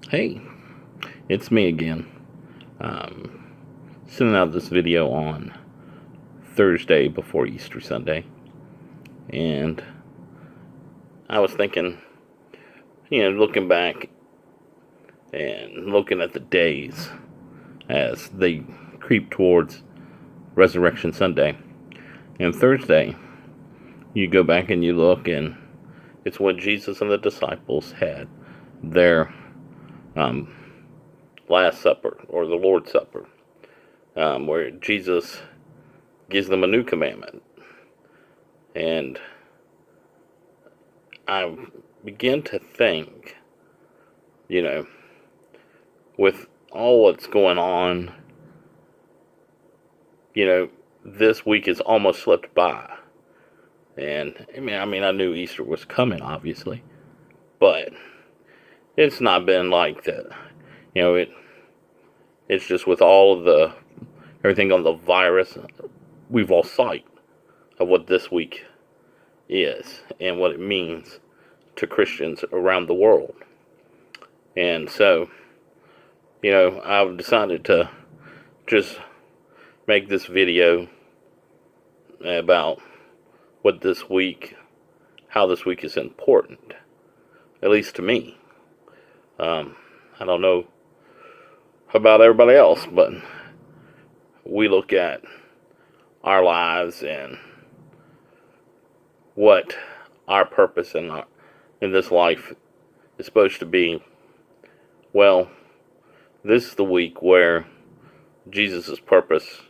Hey, it's me again. Um, Sending out this video on Thursday before Easter Sunday, and I was thinking, looking back and looking at the days as they creep towards Resurrection Sunday. And Thursday, you go back and you look, and it's when Jesus and the disciples had their um, Last Supper or the Lord's Supper, where Jesus gives them a new commandment. And I begin to think, you know, with all what's going on, this week has almost slipped by. And I knew Easter was coming, obviously, but it's not been like that. It's just with all of the everything on the virus, we've lost sight of what this week is and what it means to Christians around the world. And so, I've decided to just make this video about how this week is important, at least to me. I don't know about everybody else, but we look at our lives and what our purpose in this life is supposed to be. Well, this is the week where Jesus' purpose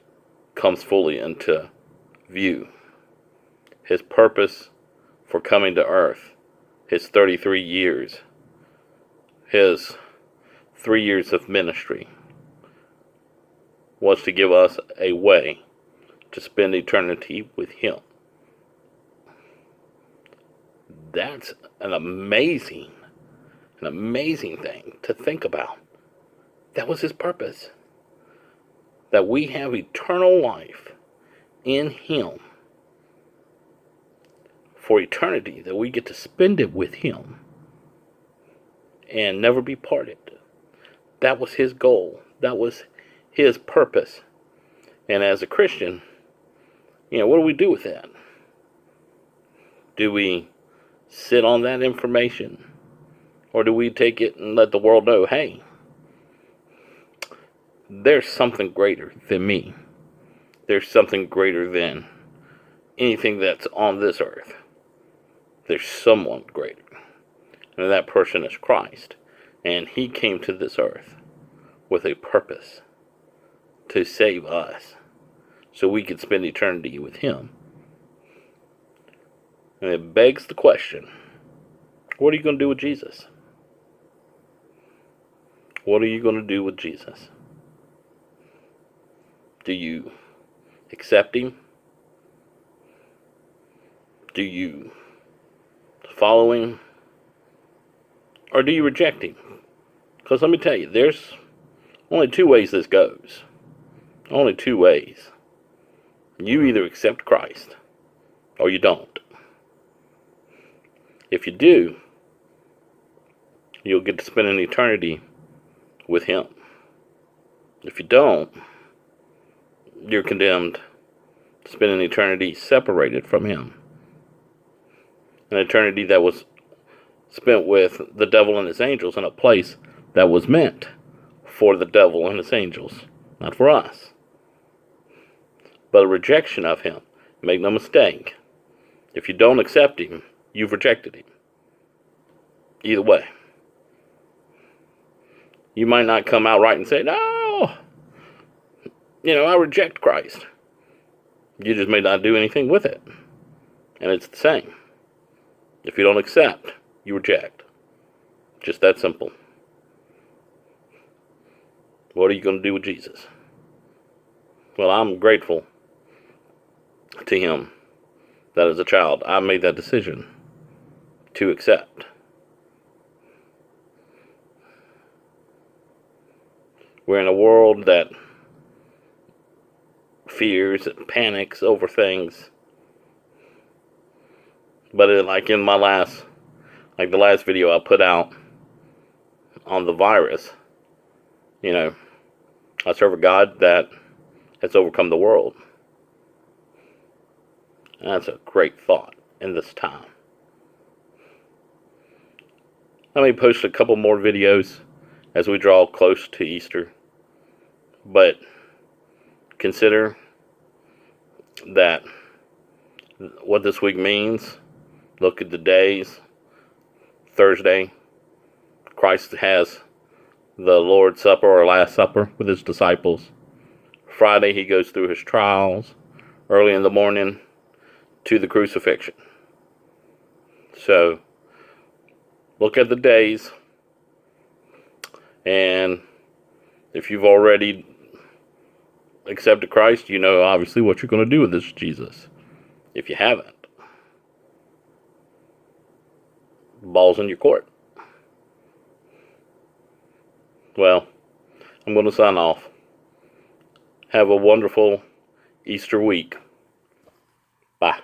comes fully into view. His purpose for coming to earth, his 33 years, his 3 years of ministry, was to give us a way to spend eternity with him. That's an amazing thing to think about. That was his purpose. That we have eternal life in him for eternity, that we get to spend it with him and never be parted. That was his goal. That was his purpose. And as a Christian, what do we do with that? Do we sit on that information? Or do we take it and let the world know, hey, there's something greater than me. There's something greater than anything that's on this earth. There's someone greater. And that person is Christ. And he came to this earth with a purpose to save us so we could spend eternity with him. And it begs the question, what are you going to do with Jesus? What are you going to do with Jesus? Do you accept him? Do you follow him? Or do you reject him? Because let me tell you, there's only two ways this goes. Only two ways. You either accept Christ or you don't. If you do, you'll get to spend an eternity with him. If you don't, you're condemned to spend an eternity separated from him. An eternity that was spent with the devil and his angels in a place that was meant for the devil and his angels, not for us. But a rejection of him. Make no mistake. If you don't accept him, you've rejected him. Either way. You might not come out right and say, no, I reject Christ. You just may not do anything with it. And it's the same. If you don't accept, you reject. Just that simple. What are you going to do with Jesus? Well, I'm grateful to him that as a child I made that decision to accept. We're in a world that fears and panics over things. But like the last video I put out, on the virus. You know, I serve a God that has overcome the world. And that's a great thought in this time. Let me post a couple more videos as we draw close to Easter. But consider that what this week means. Look at the days. Thursday, Christ has the Lord's Supper or Last Supper with his disciples. Friday, he goes through his trials. Early in the morning to the crucifixion. So, look at the days. And if you've already accepted Christ, you know obviously what you're going to do with this Jesus. If you haven't, ball's in your court. Well, I'm going to sign off. Have a wonderful Easter week. Bye.